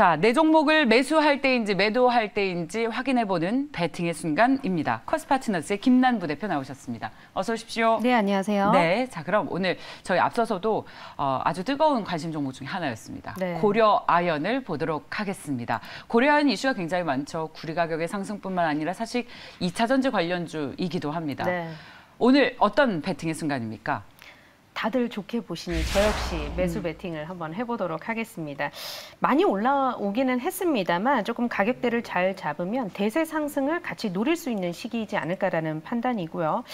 자, 내 종목을 매수할 때인지 매도할 때인지 확인해보는 배팅의 순간입니다. 커스파트너스의 김난부 대표 나오셨습니다. 어서 오십시오. 네, 안녕하세요. 네, 자 그럼 오늘 저희 앞서서도 아주 뜨거운 관심 종목 중에 하나였습니다. 네. 고려 아연을 보도록 하겠습니다. 고려 아연 이슈가 굉장히 많죠. 구리 가격의 상승뿐만 아니라 사실 2차 전지 관련주이기도 합니다. 네. 오늘 어떤 배팅의 순간입니까? 다들 좋게 보시니 저 역시 매수 배팅을 한번 해보도록 하겠습니다. 많이 올라오기는 했습니다만 조금 가격대를 잘 잡으면 대세 상승을 같이 노릴 수 있는 시기이지 않을까라는 판단이고요.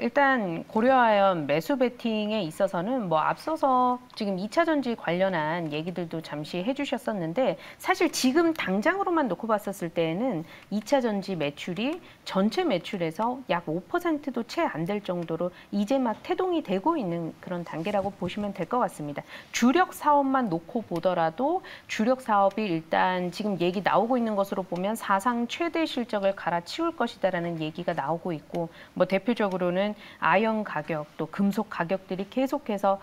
일단 고려아연 매수 배팅에 있어서는 뭐 앞서서 지금 2차 전지 관련한 얘기들도 잠시 해주셨었는데 사실 지금 당장으로만 놓고 봤었을 때에는 2차 전지 매출이 전체 매출에서 약 5%도 채 안 될 정도로 이제 막 태동이 되고 있는 그런 단계라고 보시면 될 것 같습니다. 주력 사업만 놓고 보더라도 주력 사업이 일단 지금 얘기 나오고 있는 것으로 보면 사상 최대 실적을 갈아치울 것이다라는 얘기가 나오고 있고 뭐 대표적으로는 아연 가격 또 금속 가격들이 계속해서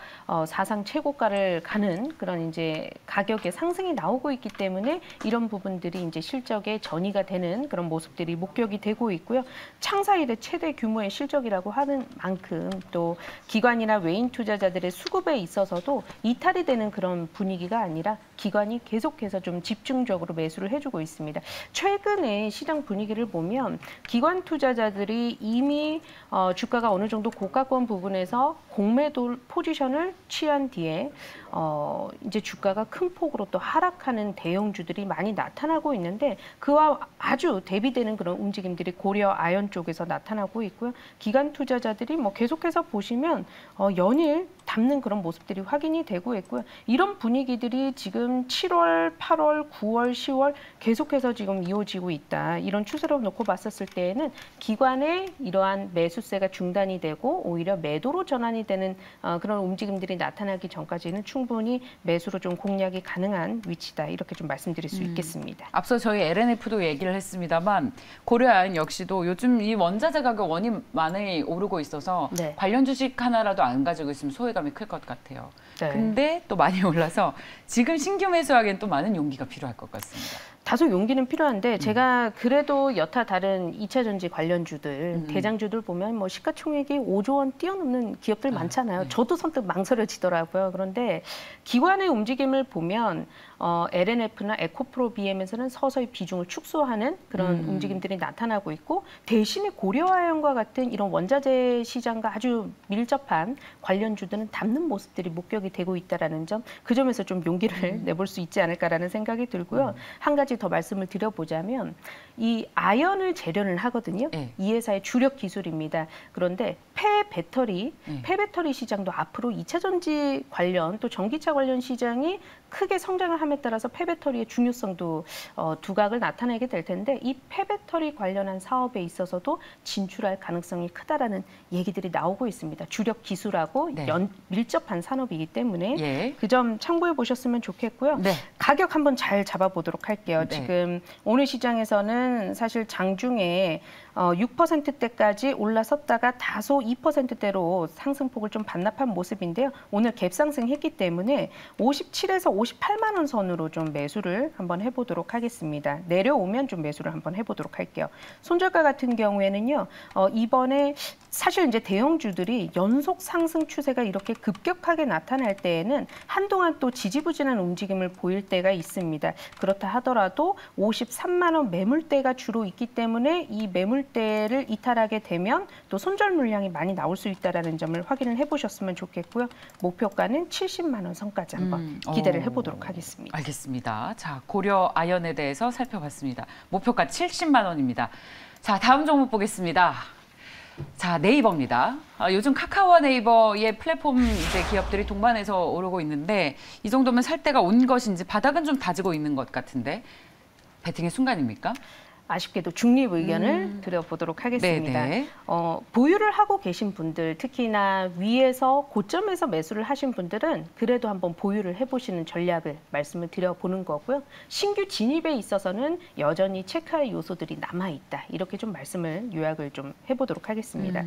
사상 최고가를 가는 그런 이제 가격의 상승이 나오고 있기 때문에 이런 부분들이 이제 실적에 전이가 되는 그런 모습들이 목격이 되고 있고요. 창사 이래 최대 규모의 실적이라고 하는 만큼 또 기관이나 외인 투자자들의 수급에 있어서도 이탈이 되는 그런 분위기가 아니라 기관이 계속해서 좀 집중적으로 매수를 해주고 있습니다. 최근에 시장 분위기를 보면 기관 투자자들이 이미 주가가 어느 정도 고가권 부분에서 공매도 포지션을 취한 뒤에 이제 주가가 큰 폭으로 또 하락하는 대형주들이 많이 나타나고 있는데 그와 아주 대비되는 그런 움직임들이 고려 아연 쪽에서 나타나고 있고요. 기관 투자자들이 뭐 계속해서 보시면 연일 담는 그런 모습들이 확인이 되고 있고요. 이런 분위기들이 지금 7월, 8월, 9월, 10월 계속해서 지금 이어지고 있다. 이런 추세로 놓고 봤었을 때에는 기관의 이러한 매수세가 중단이 되고 오히려 매도로 전환이 되는 그런 움직임들이 나타나기 전까지는 충분히 매수로 좀 공략이 가능한 위치다. 이렇게 좀 말씀드릴 수 있겠습니다. 앞서 저희 LNF도 얘기를 했습니다만 고려아연 역시도 요즘 이 원자재 가격 원인 많이 오르고 있어서 네. 관련 주식 하나라도 안 가지고 있으면 소외감이 클 것 같아요. 네. 근데 또 많이 올라서 지금 신규 매수하기엔 또 많은 용기가 필요할 것 같습니다. 다소 용기는 필요한데 제가 그래도 여타 다른 2차 전지 관련주들, 대장주들 보면 뭐 시가총액이 5조 원 뛰어넘는 기업들 많잖아요. 네. 저도 선뜻 망설여지더라고요. 그런데 기관의 움직임을 보면 LNF나 에코프로 BM에서는 서서히 비중을 축소하는 그런 움직임들이 나타나고 있고 대신에 고려아연과 같은 이런 원자재 시장과 아주 밀접한 관련주들은 담는 모습들이 목격이 되고 있다는 점, 그 점에서 좀 용기를 내볼 수 있지 않을까라는 생각이 들고요. 한 가지 더 말씀을 드려보자면 이 아연을 재련을 하거든요. 네. 이 회사의 주력 기술입니다. 그런데 폐배터리 시장도 앞으로 2차 전지 관련 또 전기차 관련 시장이 크게 성장을 함에 따라서 폐배터리의 중요성도 두각을 나타내게 될 텐데 이 폐배터리 관련한 사업에 있어서도 진출할 가능성이 크다라는 얘기들이 나오고 있습니다. 주력 기술하고 네. 밀접한 산업이기 때문에 예. 그 점 참고해 보셨으면 좋겠고요. 네. 가격 한번 잘 잡아보도록 할게요. 네. 지금 오늘 시장에서는 사실 장중에 6%대까지 올라섰다가 다소 2%대로 상승폭을 좀 반납한 모습인데요. 오늘 갭상승했기 때문에 57에서 58만 원 선으로 좀 매수를 한번 해보도록 하겠습니다. 내려오면 좀 매수를 한번 해보도록 할게요. 손절가 같은 경우에는요. 이번에 사실 이제 대형주들이 연속 상승 추세가 이렇게 급격하게 나타날 때에는 한동안 또 지지부진한 움직임을 보일 때가 있습니다. 그렇다 하더라도 53만 원 매물대가 주로 있기 때문에 이 매물대를 이탈하게 되면 또 손절 물량이 많이 나올 수 있다는 점을 확인을 해보셨으면 좋겠고요. 목표가는 70만 원 선까지 한번 기대를 해보도록 하겠습니다. 알겠습니다. 자, 고려 아연에 대해서 살펴봤습니다. 목표가 70만 원입니다. 자, 다음 종목 보겠습니다. 자, 네이버입니다. 요즘 카카오와 네이버의 플랫폼 이제 기업들이 동반해서 오르고 있는데 이 정도면 살 때가 온 것인지 바닥은 좀 다지고 있는 것 같은데 배팅의 순간입니까? 아쉽게도 중립 의견을 드려보도록 하겠습니다. 네네. 보유를 하고 계신 분들, 특히나 위에서 고점에서 매수를 하신 분들은 그래도 한번 보유를 해보시는 전략을 말씀을 드려보는 거고요. 신규 진입에 있어서는 여전히 체크할 요소들이 남아있다. 이렇게 좀 말씀을 요약을 좀 해보도록 하겠습니다.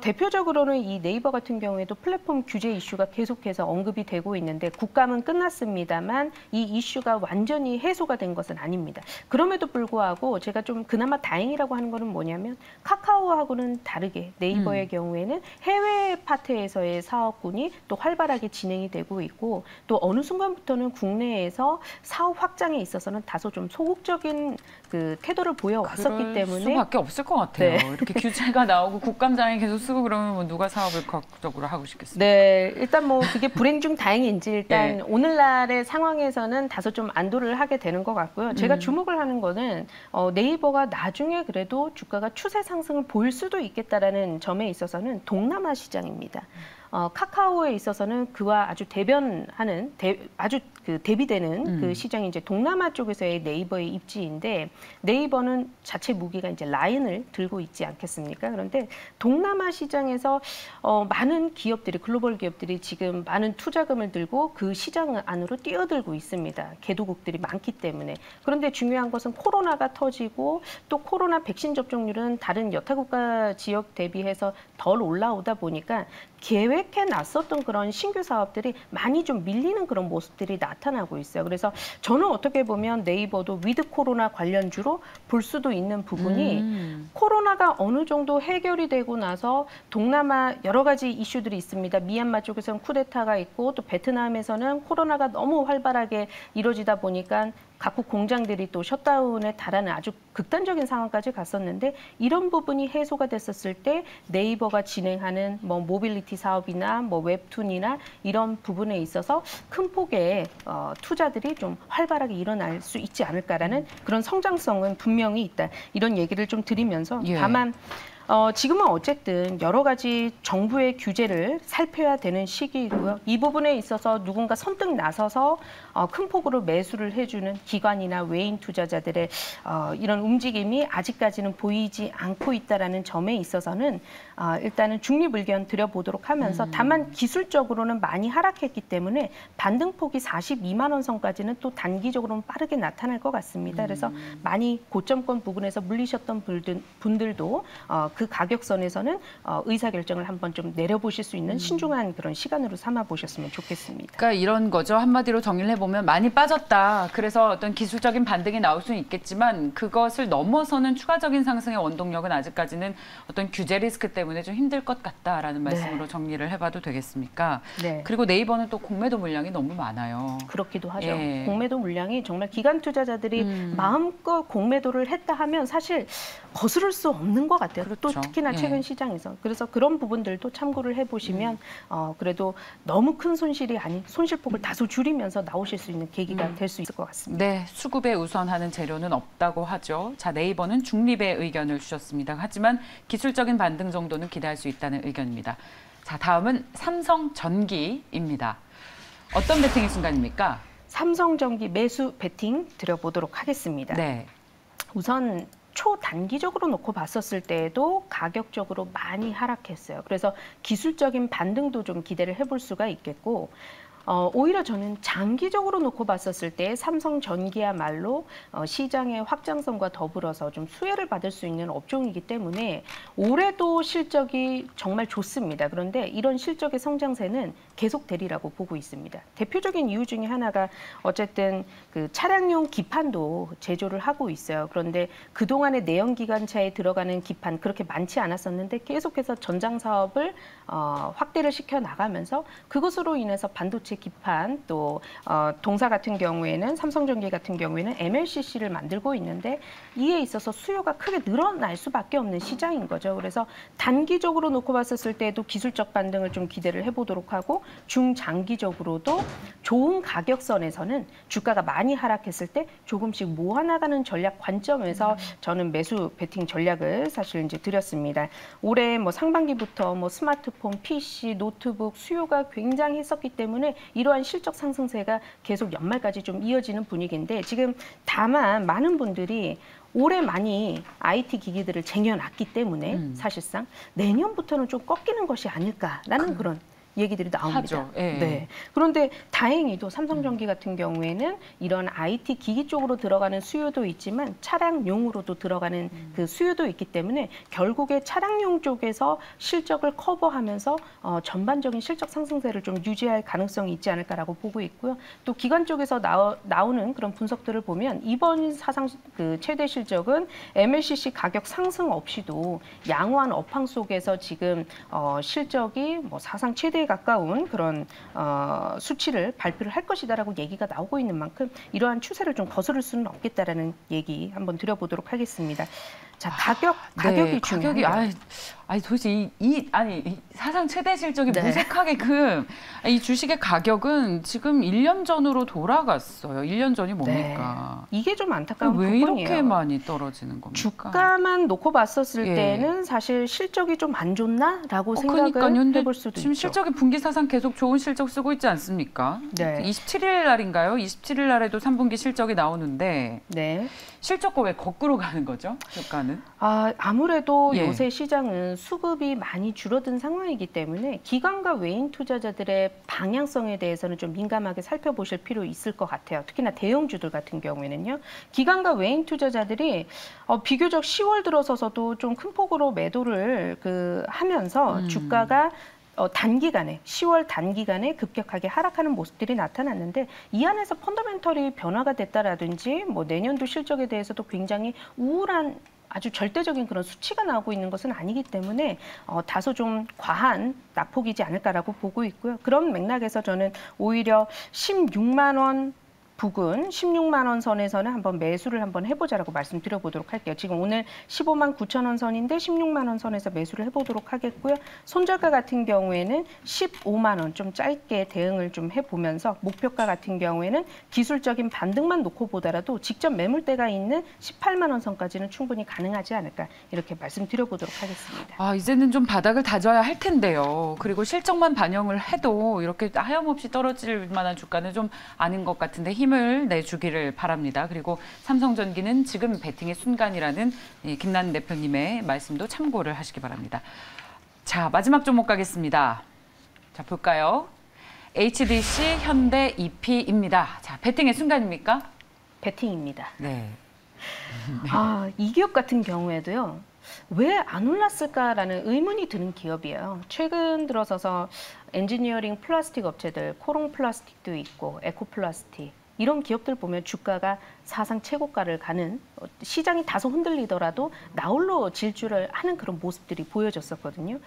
대표적으로는 이 네이버 같은 경우에도 플랫폼 규제 이슈가 계속해서 언급이 되고 있는데 국감은 끝났습니다만 이 이슈가 완전히 해소가 된 것은 아닙니다. 그럼에도 불구하고 제가 좀 그나마 다행이라고 하는 거는 뭐냐면 카카오하고는 다르게 네이버의 경우에는 해외 파트에서의 사업군이 또 활발하게 진행이 되고 있고 또 어느 순간부터는 국내에서 사업 확장에 있어서는 다소 좀 소극적인 그 태도를 보여왔었기 때문에 수밖에 없을 것 같아요. 네. 이렇게 규제가 나오고 국감장에 계속 쓰고 그러면 뭐 누가 사업을 적극적으로 하고 싶겠습니까? 네, 일단 뭐 그게 불행 중 다행인지 일단 네. 오늘날의 상황에서는 다소 좀 안도를 하게 되는 것 같고요. 제가 주목을 하는 거는 네이버가 나중에 그래도 주가가 추세 상승을 보일 수도 있겠다라는 점에 있어서는 동남아 시장입니다. 카카오에 있어서는 그와 아주 대변하는 아주 그 대비되는 그 시장이 이제 동남아 쪽에서의 네이버의 입지인데 네이버는 자체 무기가 이제 라인을 들고 있지 않겠습니까? 그런데 동남아 시장에서 많은 기업들이 글로벌 기업들이 지금 많은 투자금을 들고 그 시장 안으로 뛰어들고 있습니다. 개도국들이 많기 때문에. 그런데 중요한 것은 코로나가 터지고 또 코로나 백신 접종률은 다른 여타 국가 지역 대비해서 덜 올라오다 보니까 계획해 놨었던 그런 신규 사업들이 많이 좀 밀리는 그런 모습들이 나타나고 있어요. 그래서 저는 어떻게 보면 네이버도 위드 코로나 관련주로 볼 수도 있는 부분이 코로나가 어느 정도 해결이 되고 나서 동남아 여러 가지 이슈들이 있습니다. 미얀마 쪽에서는 쿠데타가 있고 또 베트남에서는 코로나가 너무 활발하게 이루어지다 보니까 각국 공장들이 또 셧다운에 달하는 아주 극단적인 상황까지 갔었는데 이런 부분이 해소가 됐었을 때 네이버가 진행하는 뭐 모빌리티 사업이나 뭐 웹툰이나 이런 부분에 있어서 큰 폭의 투자들이 좀 활발하게 일어날 수 있지 않을까라는 그런 성장성은 분명히 있다. 이런 얘기를 좀 드리면서 다만 지금은 어쨌든 여러 가지 정부의 규제를 살펴야 되는 시기이고요. 이 부분에 있어서 누군가 선뜻 나서서 큰 폭으로 매수를 해주는 기관이나 외인 투자자들의 이런 움직임이 아직까지는 보이지 않고 있다라는 점에 있어서는 일단은 중립 의견 드려보도록 하면서 다만 기술적으로는 많이 하락했기 때문에 반등폭이 42만 원 선까지는 또 단기적으로는 빠르게 나타날 것 같습니다. 그래서 많이 고점권 부분에서 물리셨던 분들도 그 가격선에서는 의사결정을 한번 좀 내려보실 수 있는 신중한 그런 시간으로 삼아 보셨으면 좋겠습니다. 그러니까 이런 거죠. 한마디로 정리를 해보면 많이 빠졌다. 그래서 어떤 기술적인 반등이 나올 수는 있겠지만 그것을 넘어서는 추가적인 상승의 원동력은 아직까지는 어떤 규제 리스크 때문에 좀 힘들 것 같다라는 말씀으로 정리를 해봐도 되겠습니까? 네. 그리고 네이버는 또 공매도 물량이 너무 많아요. 그렇기도 하죠. 예. 공매도 물량이 정말 기관 투자자들이 마음껏 공매도를 했다 하면 사실 거스를 수 없는 것 같아요. 그렇죠. 또 특히나 최근 시장에서. 그래서 그런 부분들도 참고를 해보시면 그래도 너무 큰 손실이 아닌 손실폭을 다소 줄이면서 나오실 수 있는 계기가 될 수 있을 것 같습니다. 네, 수급에 우선하는 재료는 없다고 하죠. 자, 네이버는 중립의 의견을 주셨습니다. 하지만 기술적인 반등 정도는 기대할 수 있다는 의견입니다. 자, 다음은 삼성전기입니다. 어떤 베팅의 순간입니까? 삼성전기 매수 베팅 드려보도록 하겠습니다. 네. 우선 초단기적으로 놓고 봤었을 때에도 가격적으로 많이 하락했어요. 그래서 기술적인 반등도 좀 기대를 해볼 수가 있겠고 오히려 저는 장기적으로 놓고 봤었을 때 삼성전기야말로 시장의 확장성과 더불어서 좀 수혜를 받을 수 있는 업종이기 때문에 올해도 실적이 정말 좋습니다. 그런데 이런 실적의 성장세는 계속되리라고 보고 있습니다. 대표적인 이유 중에 하나가 어쨌든 그 차량용 기판도 제조를 하고 있어요. 그런데 그동안의 내연기관차에 들어가는 기판 그렇게 많지 않았었는데 계속해서 전장 사업을 확대를 시켜 나가면서 그것으로 인해서 반도체 기판 또 동사 같은 경우에는 삼성전기 같은 경우에는 MLCC를 만들고 있는데 이에 있어서 수요가 크게 늘어날 수밖에 없는 시장인 거죠. 그래서 단기적으로 놓고 봤었을 때도 기술적 반등을 좀 기대를 해보도록 하고 중장기적으로도 좋은 가격선에서는 주가가 많이 하락했을 때 조금씩 모아나가는 전략 관점에서 저는 매수 베팅 전략을 사실 이제 드렸습니다. 올해 뭐 상반기부터 뭐 스마트폰, PC, 노트북 수요가 굉장히 했었기 때문에 이러한 실적 상승세가 계속 연말까지 좀 이어지는 분위기인데 지금 다만 많은 분들이 올해 많이 IT 기기들을 쟁여놨기 때문에 사실상 내년부터는 좀 꺾이는 것이 아닐까라는 그런 얘기들이 나옵니다. 하죠. 예. 네. 그런데 다행히도 삼성전기 같은 경우에는 이런 IT 기기 쪽으로 들어가는 수요도 있지만 차량용으로도 들어가는 그 수요도 있기 때문에 결국에 차량용 쪽에서 실적을 커버하면서 전반적인 실적 상승세를 좀 유지할 가능성이 있지 않을까라고 보고 있고요. 또 기관 쪽에서 나오는 그런 분석들을 보면 이번 사상 그 최대 실적은 MLCC 가격 상승 없이도 양호한 업황 속에서 지금 실적이 뭐 사상 최대에 가까운 그런 수치를 발표를 할 것이다라고 얘기가 나오고 있는 만큼 이러한 추세를 좀 거스를 수는 없겠다라는 얘기 한번 드려보도록 하겠습니다. 자, 가격이 네, 중요해요. 아니 도대체 이 사상 최대 실적이 네. 무색하게끔 이 주식의 가격은 지금 1년 전으로 돌아갔어요. 1년 전이 뭡니까? 네. 이게 좀 안타까운 왜 부분이에요. 이렇게 많이 떨어지는 겁니까? 주가만 놓고 봤었을 예. 때는 사실 실적이 좀 안 좋나라고 생각을 그러니까요. 근데 해볼 수도 지금 있죠. 실적이 분기 사상 계속 좋은 실적 쓰고 있지 않습니까? 네. 27일 날인가요? 27일 날에도 3분기 실적이 나오는데 네. 실적과 왜 거꾸로 가는 거죠? 주가는? 아무래도 예. 요새 시장은 수급이 많이 줄어든 상황이기 때문에 기관과 외인 투자자들의 방향성에 대해서는 좀 민감하게 살펴보실 필요 있을 것 같아요. 특히나 대형주들 같은 경우에는요. 기관과 외인 투자자들이 비교적 10월 들어서서도 좀 큰 폭으로 매도를 하면서 주가가 단기간에 10월 단기간에 급격하게 하락하는 모습들이 나타났는데 이 안에서 펀더멘털이 변화가 됐다라든지 뭐 내년도 실적에 대해서도 굉장히 우울한 아주 절대적인 그런 수치가 나오고 있는 것은 아니기 때문에 다소 좀 과한 낙폭이지 않을까라고 보고 있고요. 그런 맥락에서 저는 오히려 16만 원 부근 16만 원 선에서는 한번 매수를 한번 해보자라고 말씀드려보도록 할게요. 지금 오늘 15만 9천 원 선인데 16만 원 선에서 매수를 해보도록 하겠고요. 손절가 같은 경우에는 15만 원 좀 짧게 대응을 좀 해보면서 목표가 같은 경우에는 기술적인 반등만 놓고 보더라도 직접 매물대가 있는 18만 원 선까지는 충분히 가능하지 않을까 이렇게 말씀드려보도록 하겠습니다. 이제는 좀 바닥을 다져야 할 텐데요. 그리고 실적만 반영을 해도 이렇게 하염없이 떨어질 만한 주가는 좀 아닌 것 같은데 힘을 내주기를 바랍니다. 그리고 삼성전기는 지금 베팅의 순간이라는 김나는 대표님의 말씀도 참고를 하시기 바랍니다. 자, 마지막 종목 가겠습니다. 자, 볼까요? HDC, 현대, EP입니다. 자, 베팅의 순간입니까? 베팅입니다. 네. 이 기업 같은 경우에도요. 왜 안 올랐을까라는 의문이 드는 기업이에요. 최근 들어서서 엔지니어링 플라스틱 업체들, 코롱 플라스틱도 있고 에코 플라스틱 이런 기업들 보면 주가가 사상 최고가를 가는 시장이 다소 흔들리더라도 나홀로 질주를 하는 그런 모습들이 보여졌었거든요.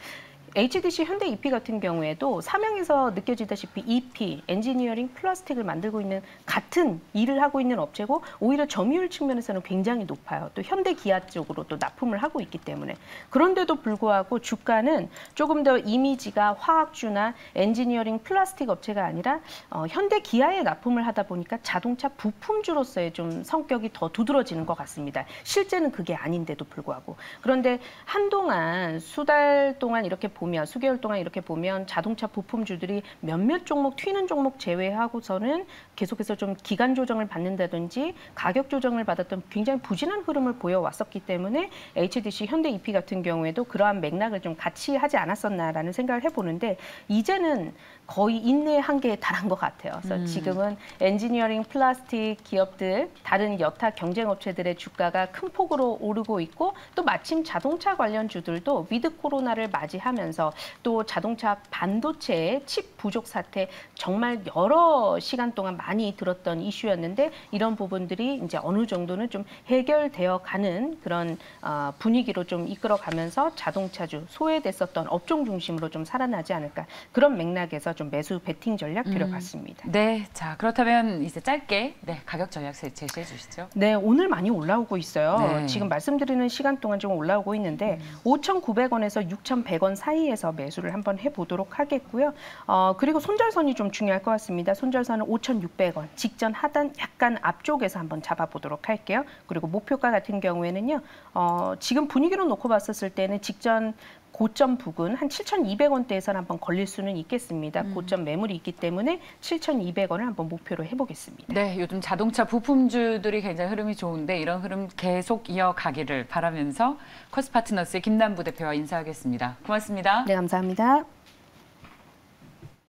HDC 현대 EP 같은 경우에도 사명에서 느껴지다시피 EP, 엔지니어링 플라스틱을 만들고 있는 같은 일을 하고 있는 업체고 오히려 점유율 측면에서는 굉장히 높아요. 또 현대 기아 쪽으로 또 납품을 하고 있기 때문에. 그런데도 불구하고 주가는 조금 더 이미지가 화학주나 엔지니어링 플라스틱 업체가 아니라 현대 기아에 납품을 하다 보니까 자동차 부품주로서의 좀 성격이 더 두드러지는 것 같습니다. 실제는 그게 아닌데도 불구하고. 그런데 한동안 수달 동안 이렇게 보면 수개월 동안 이렇게 보면 자동차 부품주들이 몇몇 종목 튀는 종목 제외하고서는 계속해서 좀 기간 조정을 받는다든지 가격 조정을 받았던 굉장히 부진한 흐름을 보여왔었기 때문에 HDC 현대 EP 같은 경우에도 그러한 맥락을 좀 같이 하지 않았었나라는 생각을 해보는데 이제는 거의 인내의 한계에 달한 것 같아요. 그래서 지금은 엔지니어링 플라스틱 기업들, 다른 여타 경쟁업체들의 주가가 큰 폭으로 오르고 있고 또 마침 자동차 관련주들도 위드 코로나를 맞이하면서 또 자동차 반도체의 칩 부족 사태 정말 여러 시간 동안 많이 들었던 이슈였는데 이런 부분들이 이제 어느 정도는 좀 해결되어 가는 그런 분위기로 좀 이끌어가면서 자동차주 소외됐었던 업종 중심으로 좀 살아나지 않을까 그런 맥락에서 좀 매수 베팅 전략 들어봤습니다. 네, 자 그렇다면 이제 짧게 가격 전략 제시해 주시죠. 네, 오늘 많이 올라오고 있어요. 네. 지금 말씀드리는 시간 동안 좀 올라오고 있는데 5,900원에서 6,100원 사이에서 매수를 한번 해보도록 하겠고요. 그리고 손절선이 좀 중요할 것 같습니다. 손절선은 5,600원 직전 하단 약간 앞쪽에서 한번 잡아보도록 할게요. 그리고 목표가 같은 경우에는요. 지금 분위기로 놓고 봤었을 때는 직전 고점 부근 한 7,200원대에서 한번 걸릴 수는 있겠습니다. 고점 매물이 있기 때문에 7,200원을 한번 목표로 해보겠습니다. 네, 요즘 자동차 부품주들이 굉장히 흐름이 좋은데 이런 흐름 계속 이어가기를 바라면서 커스파트너스의 김남부 대표와 인사하겠습니다. 고맙습니다. 네, 감사합니다.